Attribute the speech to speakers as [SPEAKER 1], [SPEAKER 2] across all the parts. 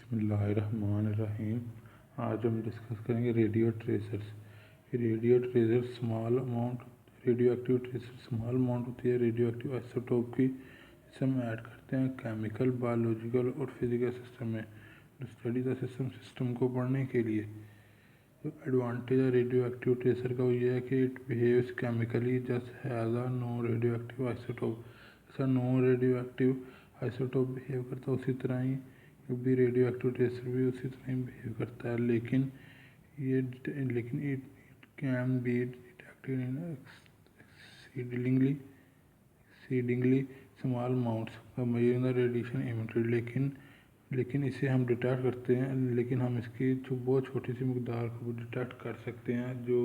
[SPEAKER 1] बिस्मिल्लाहिर्रहमानिर्रहीम। आज हम डिस्कस करेंगे radio tracers. Radio tracer small amount radio active tracer small amount होती है रेडियो एक्टिव आइसोटोप की, जिसे हम ऐड करते हैं केमिकल, बायोलॉजिकल और फिजिकल सिस्टम में टू स्टडी द सिस्टम को पढ़ने के लिए। तो एडवांटेज है रेडियो एक्टिव ट्रेसर का वो ये है कि it behaves chemically just has a no radioactive isotope. ऐसा no radioactive isotope behave करता है उसी तरह ही भी रेडियो एक्टिव ट्रेसर भी उसी तरह ही बिहेव करता है, लेकिन it can be detected in exceedingly small amounts of measuring the radiation emitted. लेकिन इसे हम डिटेक्ट करते हैं, लेकिन हम इसकी जो बहुत छोटी सी मकदार को डिटेक्ट कर सकते हैं, जो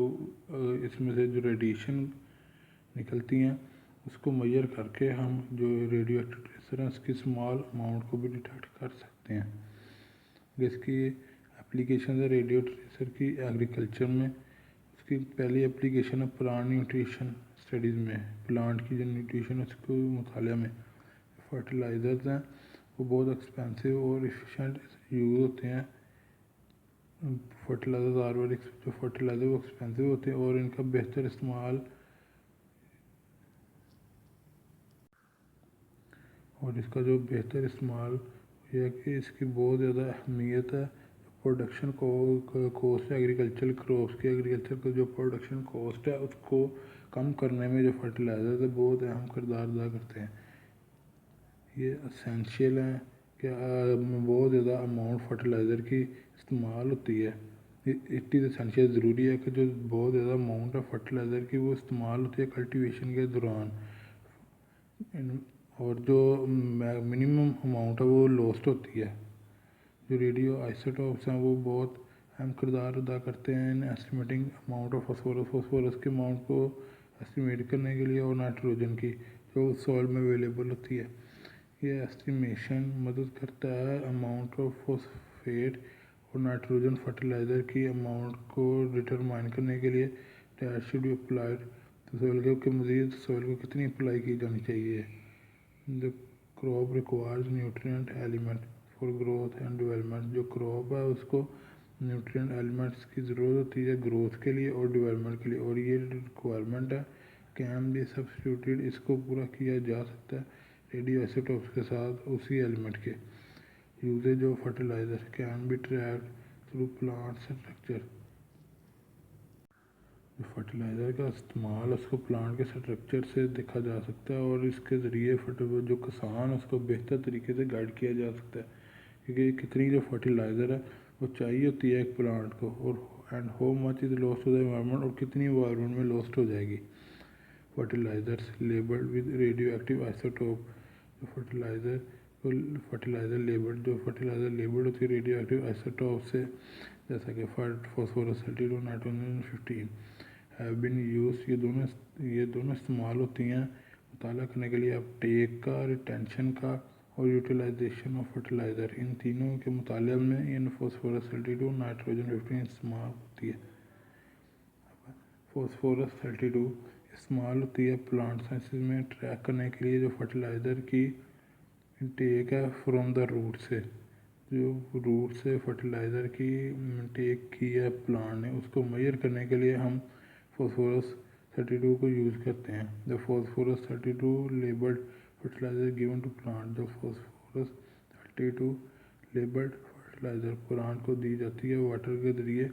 [SPEAKER 1] इसमें से जो रेडिएशन निकलती हैं उसको मेजर करके हम जो रेडियो एक्टिव ट्रेसर है उसकी स्मॉल अमाउंट को भी डिटेक्ट कर सकते हैं। इसकी एप्लीकेशन है रेडियो ट्रेसर की एग्रीकल्चर में। उसकी पहली एप्लीकेशन है प्लांट न्यूट्रिशन स्टडीज़ में, प्लांट की जो न्यूट्रिशन है उसको मुताले में। फर्टिलाइज़र्स हैं वो बहुत एक्सपेंसिव और एफिशिएंट यूज़ होते हैं। फर्टिलाइज़र वो एक्सपेंसिव होते हैं और इनका बेहतर इस्तेमाल यह है कि इसकी बहुत ज़्यादा अहमियत है। प्रोडक्शन कॉस्ट एग्रीकल्चर क्रॉप्स की एग्रीकल्चर का जो प्रोडक्शन कॉस्ट है उसको कम करने में जो फर्टिलाइज़र बहुत अहम किरदार अदा करते हैं। ये असेंशियल हैं कि बहुत ज़्यादा अमाउंट फर्टिलाइज़र की इस्तेमाल होती है। इट इज़ असेंशियल, ज़रूरी है कि जो बहुत ज़्यादा अमाउंट है फर्टिलाइज़र की वो इस्तेमाल होती है कल्टीवेशन के दौरान, और जो मिनिमम अमाउंट है वो लॉस्ट होती है। जो रेडियो आइसोटोप्स हैं वो बहुत अहम किरदार अदा करते हैं इन एस्टिमेटिंग अमाउंट ऑफ फॉस्फोरस के अमाउंट को एस्टिमेट करने के लिए, और नाइट्रोजन की जो सॉइल में अवेलेबल होती है। ये एस्टिमेशन मदद करता है अमाउंट ऑफ फॉस्फेट और नाइट्रोजन फर्टिलाइज़र की अमाउंट को डिटरमाइन करने के लिए दैट शुड बी अप्लाइड तो सॉइल के मज़ीद सॉइल को कितनी अप्लाई की जानी चाहिए। The crop requires nutrient element for growth and development. जो क्रॉप है उसको न्यूट्रिएंट एलिमेंट्स की ज़रूरत होती है ग्रोथ के लिए और डेवलपमेंट के लिए, और ये रिक्वायरमेंट है कैन बी सब्स्टिट्यूटेड, इसको पूरा किया जा सकता है रेडियो आइसोटोप्स के साथ उसी एलिमेंट के। Usages of fertilizer can be tracked through plant structure. Fertilizer का इस्तेमाल उसको प्लांट के स्ट्रक्चर से देखा जा सकता है, और इसके ज़रिए जो किसान उसको बेहतर तरीके से गाइड किया जा सकता है, क्योंकि कितनी जो फर्टिलाइज़र है वो चाहिए होती है एक प्लांट को, और and how much is lost to the environment, और कितनी एनवायरनमेंट में लॉस्ट हो जाएगी। Fertilizers labelled with radioactive isotope. जो फर्टिलाइज़र लेबल्ड होती है रेडियो एक्टिव आइसोटोप से, जैसा कि phosphorus 32 nitrogen 15 have been use. ये दोनों इस्तेमाल होती हैं मुताला करने के लिए अपटेक का, रिटेंशन का और यूटिलाइजेशन ऑफ फर्टिलाइज़र। इन तीनों के मुताले में इन फॉस्फोरस 32 नाइट्रोजन 15 इस्तेमाल होती है। फॉस्फोरस 32 इस्तेमाल होती है प्लांट साइंसिस में ट्रैक करने के लिए जो फर्टिलाइज़र की इनटेक है फ्रॉम द रूट से। जो रूट से फर्टिलाइज़र की इनटेक की है प्लांट ने, उसको मेजर करने के लिए हम फॉस्फोरस 32 को यूज़ करते हैं। The phosphorus 32 labelled fertilizer given to plant. जो फॉस्फोरस 32 लेबल्ड फर्टिलाइज़र प्लांट को दी जाती है वाटर के ज़रिए,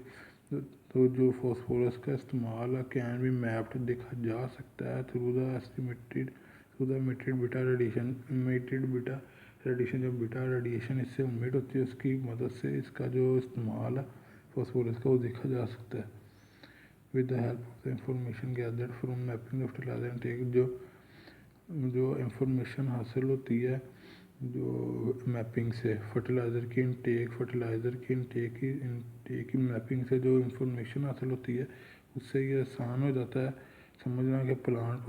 [SPEAKER 1] तो जो फॉस्फोरस का इस्तेमाल है कैन बी मैप्ड, देखा जा सकता है through the emitted beta radiation. जो बीटा रेडिएशन इससे इमिट होती है उसकी मदद से इसका जो इस्तेमाल है फॉस्फोरस का वो देखा जा सकता है। With the help of the information gathered from mapping the fertiliser intake. जो इंफॉर्मेशन हासिल होती है जो मैपिंग से फर्टिलाइज़र की इनटेक की मैपिंग से जो इंफॉर्मेशन हासिल होती है उससे ये आसान हो जाता है समझना कि प्लांट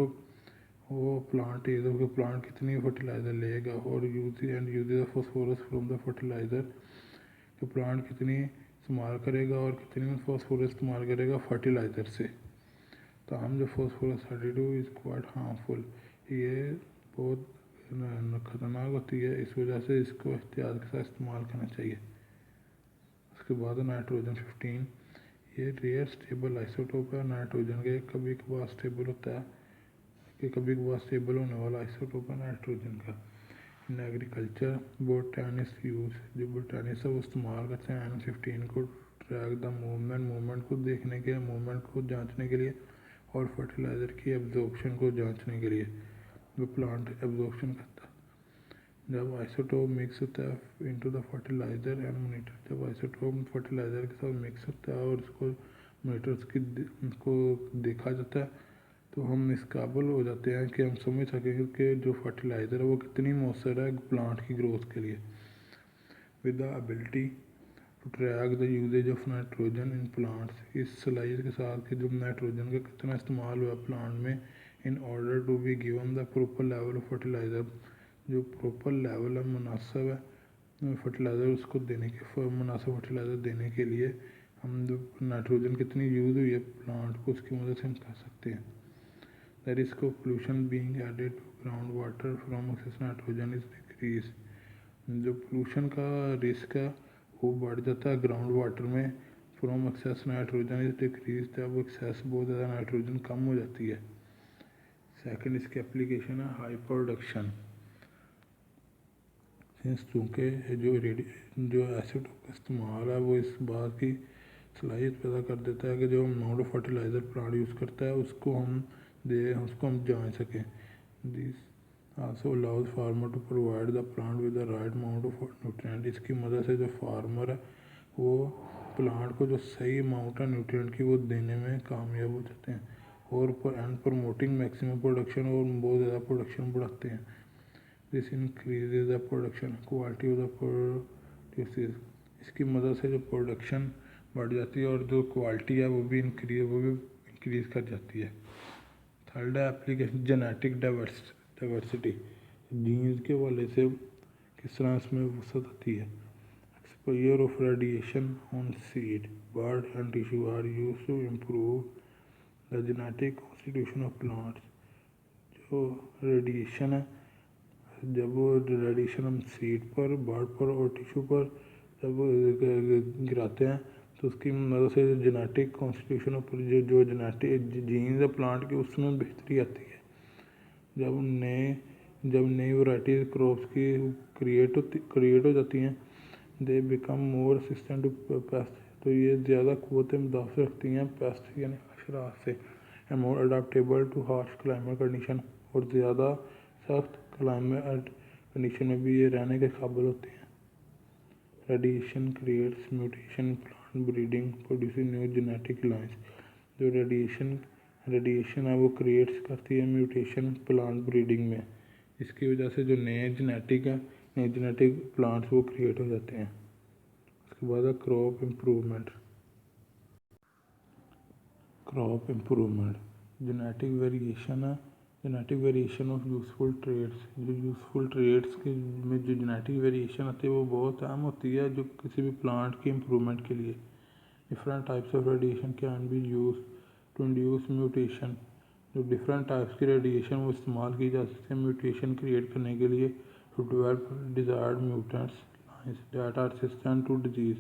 [SPEAKER 1] कितनी फर्टिलाइज़र लेगा, और use phosphorus from the fertiliser कि प्लांट कितनी इस्तेमाल करेगा और कितनी फॉस्फोरस इस्तेमाल करेगा फर्टिलाइज़र से। तो हम जो फॉस्फोरस 32 इज़ क्वाइट हार्मफुल, ये बहुत ख़तरनाक होती है, इस वजह से इसको एहतियात के साथ इस्तेमाल करना चाहिए। उसके बाद नाइट्रोजन 15, ये रेयर स्टेबल आइसोटोप है नाइट्रोजन के, कभी कभार स्टेबल होता है कि कभी कभार स्टेबल होने वाला आइसोटोप है नाइट्रोजन का। इन एग्रीकल्चर बोटानिस्ट यूज, जो बोटानिस्ट है वो इस्तेमाल करते हैं N15 को ट्रैक द मूवमेंट को देखने के, मूवमेंट को जांचने के लिए, और फर्टिलाइज़र की एब्जॉर्प्शन को जांचने के लिए, जो प्लांट एब्जॉर्प्शन करता है। जब आइसोटोप मिक्स होता है into the fertiliser and monitor, जब आइसोटोप फर्टिलाइज़र के साथ मिक्स होता है और उसको मोनीटर्स की को देखा जाता है, तो हम इस काबिल हो जाते हैं कि हम समझ सकें कि जो फर्टिलाइज़र है वो कितनी मौसर है प्लांट की ग्रोथ के लिए। With the ability to track the usages of nitrogen in plants, इस सलाहियत के साथ कि जब नाइट्रोजन का कितना इस्तेमाल हुआ प्लांट में, in order to be given the proper level of fertilizer, जो प्रॉपर लेवल है मुनासिब है फर्टिलाइज़र उसको देने के, मुनासिब फर्टिलाइज़र देने के लिए हम जो नाइट्रोजन कितनी यूज़ हुई है प्लांट को उसकी मदद से हम कह सकते हैं। The risk of pollution being added to ground water from excess nitrogen is decrease, जो पोल्यूशन का रिस्क है वो बढ़ जाता है ग्राउंड वाटर में, from excess nitrogen is decrease, जब एक्सेस बहुत ज़्यादा नाइट्रोजन कम हो जाती है। सेकंड इसकी एप्लीकेशन है हाई प्रोडक्शन, चूँकि जो एसिड का इस्तेमाल है वो इस बात की सलाहियत पैदा कर देता है कि जो amount of fertilizer plant use करता है उसको हम जान सकें। This also allows farmer to provide the plant with the right amount of nutrient, इसकी मदद से जो फार्मर है वो प्लांट को जो सही अमाउंट है न्यूट्रिएंट की वो देने में कामयाब हो जाते हैं, और प्रमोटिंग मैक्सिमम प्रोडक्शन, और बहुत ज़्यादा प्रोडक्शन बढ़ाते हैं। This increases the production quality of the produces, इसकी मदद से जो प्रोडक्शन बढ़ जाती है और जो क्वालिटी है वो भी इंक्रीज कर जाती है। थर्ड है एप्लीकेशन जेनेटिक डाइवर्सिटी, जीन्स के हवाले से किस तरह इसमें वसत आती है। Exposure of radiation on seed bud and tissue are used to improve the genetic constitution of plants, जो रेडिएशन है जब वो रेडिएशन हम सीड पर, बर्ड पर और टिश्यू पर जब गिराते हैं तो उसकी मदद से जेनेटिक कॉन्स्टिट्यूशन ऑफ जो जेनेटिक जीन्स है प्लांट की उसमें बेहतरी आती है। जब नई वैरायटीज क्रॉप्स की क्रिएट हो जाती हैं, they become more resistant to pest, तो ये ज़्यादा क़ुव्वत मुदाफ़त रखती हैं पेस्ट यानी हशरात से, and more adaptable to harsh climate condition, और ज़्यादा सख्त क्लाइमेट कंडीशन में भी ये रहने के काबिल होते हैं। Radiation creates mutation plant breeding producing new genetic lines, जो रेडिएशन है वो क्रिएट्स करती है म्यूटेशन प्लांट ब्रीडिंग में, इसकी वजह से जो नए जेनेटिक प्लांट्स वो क्रिएट हो जाते हैं। उसके बाद है crop improvement, genetic variation of useful traits, जो यूज़फुल ट्रेड्स के में जो जेनेटिक वेरिएशन आती है वो बहुत अहम होती है जो किसी भी प्लांट के इम्प्रूवमेंट के लिए। Different types of radiation can be use to induce mutation, जो डिफरेंट टाइप्स की रेडिएशन वो इस्तेमाल की जा सकती है म्यूटेशन क्रिएट करने के लिए, to develop desired mutants lines that are resistant to disease,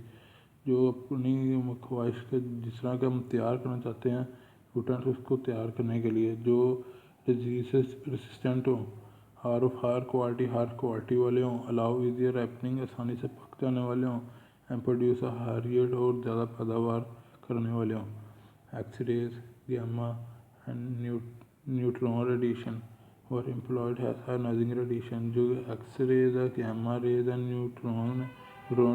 [SPEAKER 1] जो अपनी ख्वाहिश के जिस तरह के हम तैयार करना चाहते हैं म्यूटेंट्स उसको तैयार करने के लिए जो डिजीज रेसिस्टेंट हों, हायर क्वालिटी वाले हों, अलाउ ईजियर रैपनिंग आसानी से पक जाने वाले हों, एंड प्रोड्यूस हायर यील्ड और ज़्यादा पैदावार करने वाले हों। X-rays, gamma and neutron radiation और एम्प्लॉयड आयोनाइजिंग रेडिएशन, जो एक्स-रेज है, gamma rays and neutron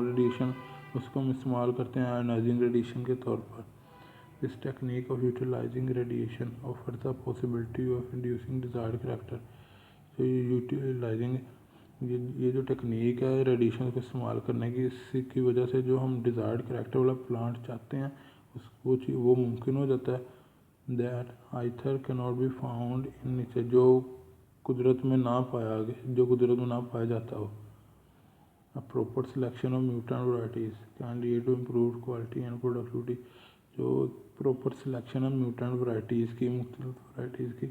[SPEAKER 1] radiation उसको हम इस्तेमाल करते हैं आयोनाइजिंग रेडिएशन के तौर पर। This technique of utilizing radiation offers the possibility of inducing desired character, तो ये जो टेक्निक है रेडिएशन को इस्तेमाल करने की, इसकी वजह से जो हम डिज़ायर्ड करैक्टर वाला प्लांट चाहते हैं वो मुमकिन हो जाता है। That either can not be found in nature, जो कुदरत में ना पाया जाता हो। A proper selection of mutant varieties can lead to improved quality and productivity, जो प्रॉपर सिलेक्शन है म्यूटेंट वैरायटीज़ की, मुख्तलिफ वैरायटीज़ की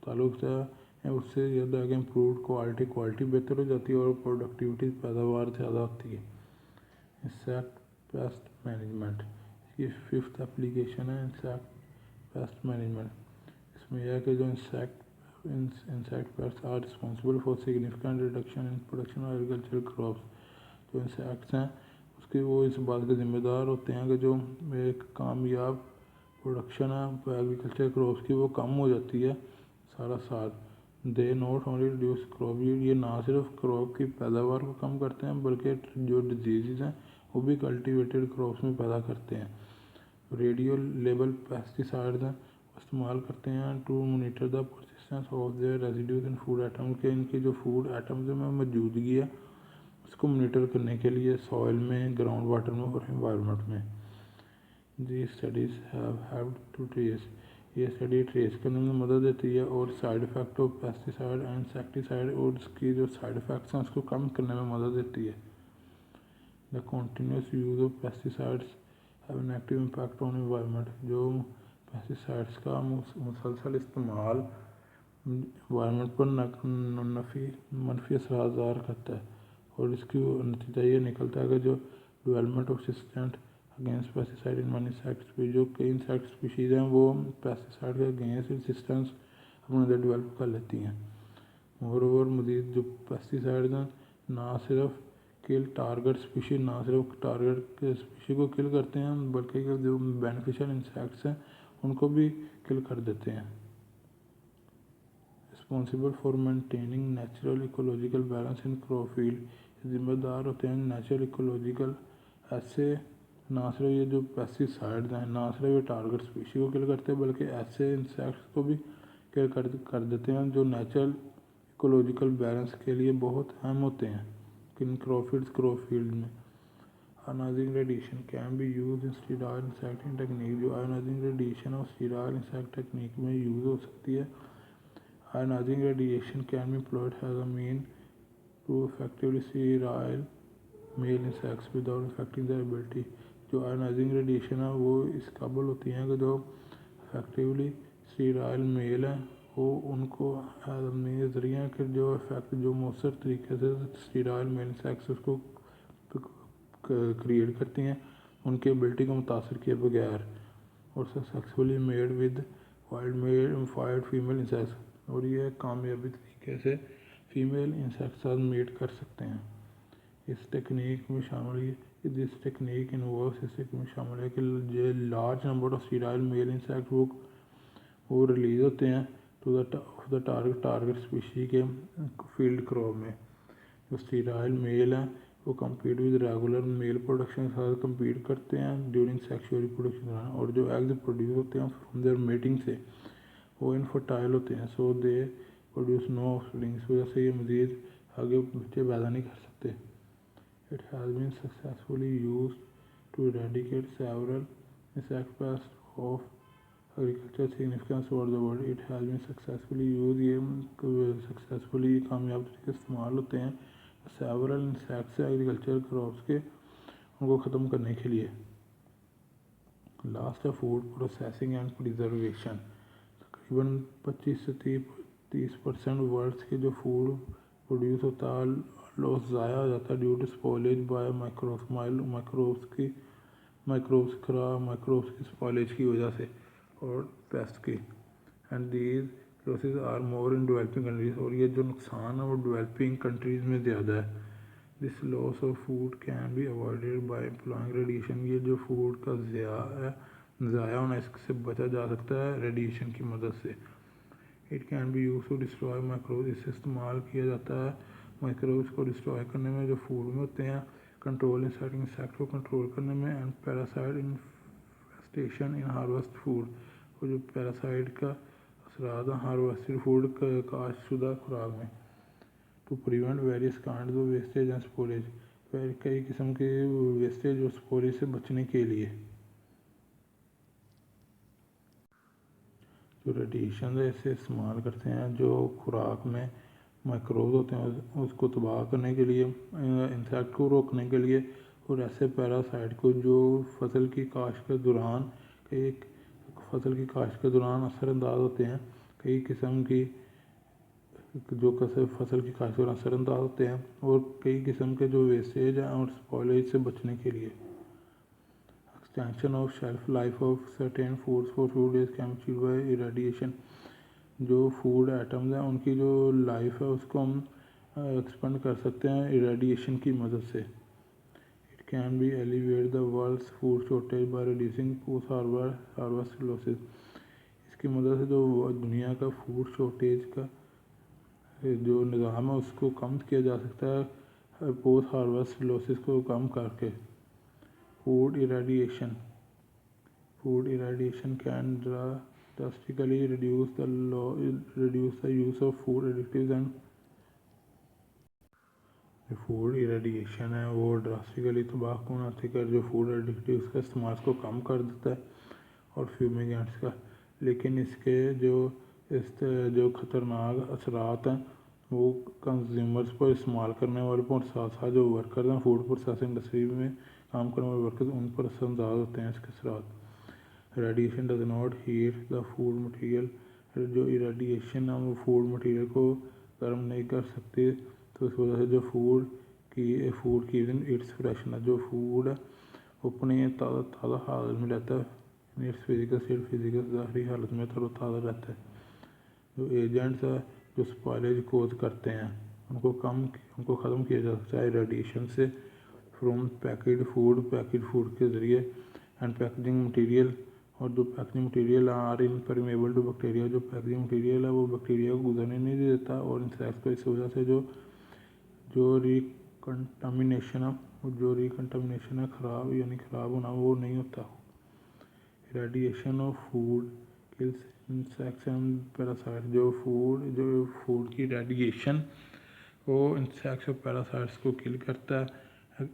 [SPEAKER 1] ताल्लुक से है, उससे ज़्यादा है कि इम्प्रूव क्वालिटी बेहतर हो जाती है और प्रोडक्टिविटी पैदावार ज़्यादा होती है। इससे पेस्ट मैनेजमेंट, इसकी 5th एप्लीकेशन है इंसेक्ट पेस्ट मैनेजमेंट। इसमें यह है कि जो insect pest are responsible for significant reduction in production of agricultural crops. जो इंसेक्ट्स हैं उसके वो इस बात के ज़िम्मेदार होते हैं कि जो एक कामयाब प्रोडक्शन है एग्रीकल्चर क्रॉप्स की वो कम हो जाती है सारा साल। They not only reduce crop, ये ना सिर्फ क्रॉप की पैदावार को कम करते हैं बल्कि जो डिजीज़ हैं वो भी कल्टीवेटेड क्रॉप्स में पैदा करते हैं। रेडियो लेबल पेस्टिसाइड्स हैं इस्तेमाल करते हैं to monitor the persistence of their residues in food item, के इनकी जो फूड आइटम्स में मौजूदगी है उसको मोनीटर करने के लिए सॉइल में, ग्राउंड वाटर में और एनवायरनमेंट में। These studies have helped to trace, ये स्टडी ट्रेस करने में मदद देती है और side effect of pesticide and insecticide और उसकी जो साइड इफ़ेक्ट्स हैं उसको कम करने में मदद देती है। The continuous use of pesticides have an active impact on environment, जो पेस्टिसाइड्स का मुसलसल इस्तेमाल एनवायरनमेंट पर मनफी असरार करता है और इसकी नतीजा ये निकलता है कि जो development of resistant against pesticide in money insect species, जो कई इंसेक्ट स्पीशीज़ हैं वो पेस्टिसाइड के अगेंस्ट रेजिस्टेंस अपने अंदर डेवलप कर लेती हैं। मोर मज़ीद जो पेस्टिसाइड्स हैं ना सिर्फ किल टारगेट स्पीशीज, ना सिर्फ टारगेट स्पीशी को किल करते हैं बल्कि जो बेनिफिशियल इंसेक्ट्स हैं उनको भी किल कर देते हैं। Responsible for maintaining natural ecological balance in crop field, जिम्मेदार होते हैं नेचुरल इकोलॉजिकल, ऐसे ना सिर्फ ये जो पेस्टिसाइड्स हैं ना सिर्फ ये टारगेट स्पीशी को किल करते हैं बल्कि ऐसे इंसेक्ट्स को भी किल कर देते हैं जो नेचुरल इकोलॉजिकल बैलेंस के लिए बहुत अहम होते हैं इन क्रॉप फील्ड में। Ionising radiation can be use in steroid insecting technique, जो आयोनाइजिंग रेडिएशन और स्टीरॉयड इंसेक्ट टेक्निक में यूज़ हो सकती है। Ionising radiation can be employed as a mean to effectively sterile male insects without affecting their ability, जो ionising radiation है वो इस काबिल होती हैं कि जो इफेक्टिवली स्टीराइल मेल है वो उनको ज़रिए कि जो इफेक्ट जो मौसर तरीके से स्टीराइल मेल इंसेक्ट्स उसको क्रिएट करती हैं उनकी एबिलिटी को मुतासर किए बगैर और successfully made with wild female insects, और ये कामयाबी तरीके से फीमेल इंसेक्ट साथ मेट कर सकते हैं। इस टेक्निक में शामिल है दिस टेक्निक इन्वॉल्व्स, इस टेक्निक में शामिल है कि जो large number of sterile male insect वो रिलीज होते हैं टू द टारगेट स्पीशी के फील्ड क्रॉप में। जो स्टीराइल मेल हैं वो compete with regular male production के साथ कम्पीट करते हैं ड्यूरिंग सेक्सुअल रिप्रोडक्शन के दौरान, और जो एग्स प्रोड्यूस होते हैं फ्रॉम देयर मेटिंग से वो इनफर्टाइल होते हैं, सो दे प्रोड्यूस नो ऑफस्प्रिंग, इस वजह से ये मज़ीद आगे बच्चे पैदा नहीं कर सकते। It has been successfully used to eradicate several insect pest of agriculture significance over the world. It has been successfully use, ये सक्सेसफुली कामयाब तरीके से इस्तेमाल होते हैं सेवरल इंसेक्ट्स एग्रीकल्चर क्रॉप्स के उनको ख़त्म करने के लिए। लास्ट है फूड प्रोसेसिंग एंड प्रिजर्वेशन। तकरीबन 25 से 30% वर्ल्ड के जो फूड प्रोड्यूस होता है लॉस ज़ाया हो जाता है due to spoilage by microbes की स्पॉइलेज की वजह से और पेस्ट की। And these losses are more in developing countries, और ये जो नुकसान है वो डेवलपिंग कंट्रीज़ में ज़्यादा है। This loss of food can be avoided by employing radiation, ये जो फूड का ज़ाया होना इससे बचा जा सकता है रेडिएशन की मदद से। It can be use to destroy microbes, इससे इस्तेमाल किया जाता है माइक्रोब्स को डिस्ट्रॉय करने में जो फूड में होते हैं, कंट्रोल इंसेक्ट को कंट्रोल करने में, and parasite infestation in harvest food, और जो पैरासाइट का असरात हार्वेस्टेड फूड काश्तशुदा खुराक में। To prevent various kinds of wastage and spoilage, कई किस्म के वेस्टेज और स्पोरेज से बचने के लिए जो रेडिएशन है इसे इस्तेमाल करते हैं जो खुराक में माइक्रोब्स होते हैं उसको तबाह करने के लिए, इंसेक्ट को रोकने के लिए, और ऐसे पैरासाइट को जो फसल की काश्त के दौरान असरअंदाज होते हैं, कई किस्म की जो फसल की काश्त के दौरान असरअंदाज होते हैं, और कई किस्म के जो वेस्टेज हैं और स्पॉइलेज से बचने के लिए। Extension of shelf life of certain foods for few days can be achieved by irradiation. जो फूड आइटम्स हैं उनकी जो लाइफ है उसको हम एक्सपेंड कर सकते हैं इरेडिएशन की मदद से। It can be elevate the world's food shortage by reducing post harvest losses. इसकी मदद से जो दुनिया का फूड शॉर्टेज का जो निज़ाम है उसको कम किया जा सकता है पोस्ट हार्वेस्ट लॉसेस को कम करके। Food irradiation can drastically reduce the use of food additives and food irradiation है वो ड्रास्टिकली तंबाकू नाते कर जो फूड एडिक्टिव्स का इस्तेमाल को कम कर देता है और फ्यूमिगेंट्स का। लेकिन इसके जो ख़तरनाक असरात हैं वो कंज्यूमर्स पर इस्तेमाल करने वाले पर साथ साथ जो वर्कर्स हैं फूड प्रोसेसिंग इंडस्ट्री में काम करने वाले वर्कर्स उन पर असरअंदाज होते हैं इसके असरात। Radiation does not heat the food material. जो इरेडिएशन है वो फूड मटेरियल को गर्म नहीं कर सकती, तो इस वजह से जो फूड की इट्स फ्रेशनेस, जो फूड है वो अपने ताज़ा हालत में रहता है। इट्स फिजिकल ज़ाहरी हालत में तरोताज़ा रहता है। जो एजेंट्स है जो स्पॉइलेज कोज करते हैं उनको ख़त्म किया जा सकता है रेडिएशन से फ्रॉम पैकेज फूड के ज़रिए एंड पैकेजिंग मटेरियल। और जो packaging material are impermeable to bacteria. जो पैकेजिंग मटेरियल है वो बैक्टीरिया को गुजरने नहीं देता और इंसेक्ट्स को इस वजह से जो रिकंटामिनेशन है ख़राब होना वो नहीं होता। Radiation of food kills insects and parasite. जो फूड की रेडिएशन वो इंसेक्ट्स और पैरासाइट्स को किल करता है,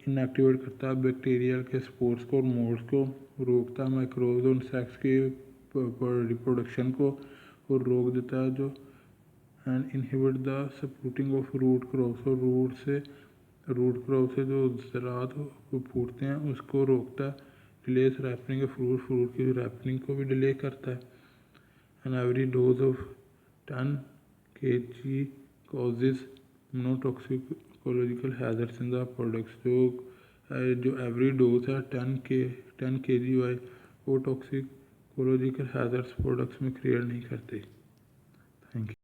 [SPEAKER 1] इनएक्टिवेट करता है बैक्टीरियल के स्पोर्स को और मोल्ड्स को रोकता है, माइक्रोब्स और इंसेक्ट्स की रिप्रोडक्शन को और रोक देता है। जो and inhibit the sprouting of root crops. और रूट क्रॉप से जो ज़रात फूटते हैं उसको रोकता है। डिलेस रैपनिंग ऑफ फ्रूट की रैपनिंग को भी डिले करता है। And every dose of 10 kg causes no toxicological hazards in the products। जो एवरी डोज है 10 kg वाई वो टॉक्सिकोलॉजिकल हैज़र्ड्स प्रोडक्ट्स में क्रिएट नहीं करते। Thank you.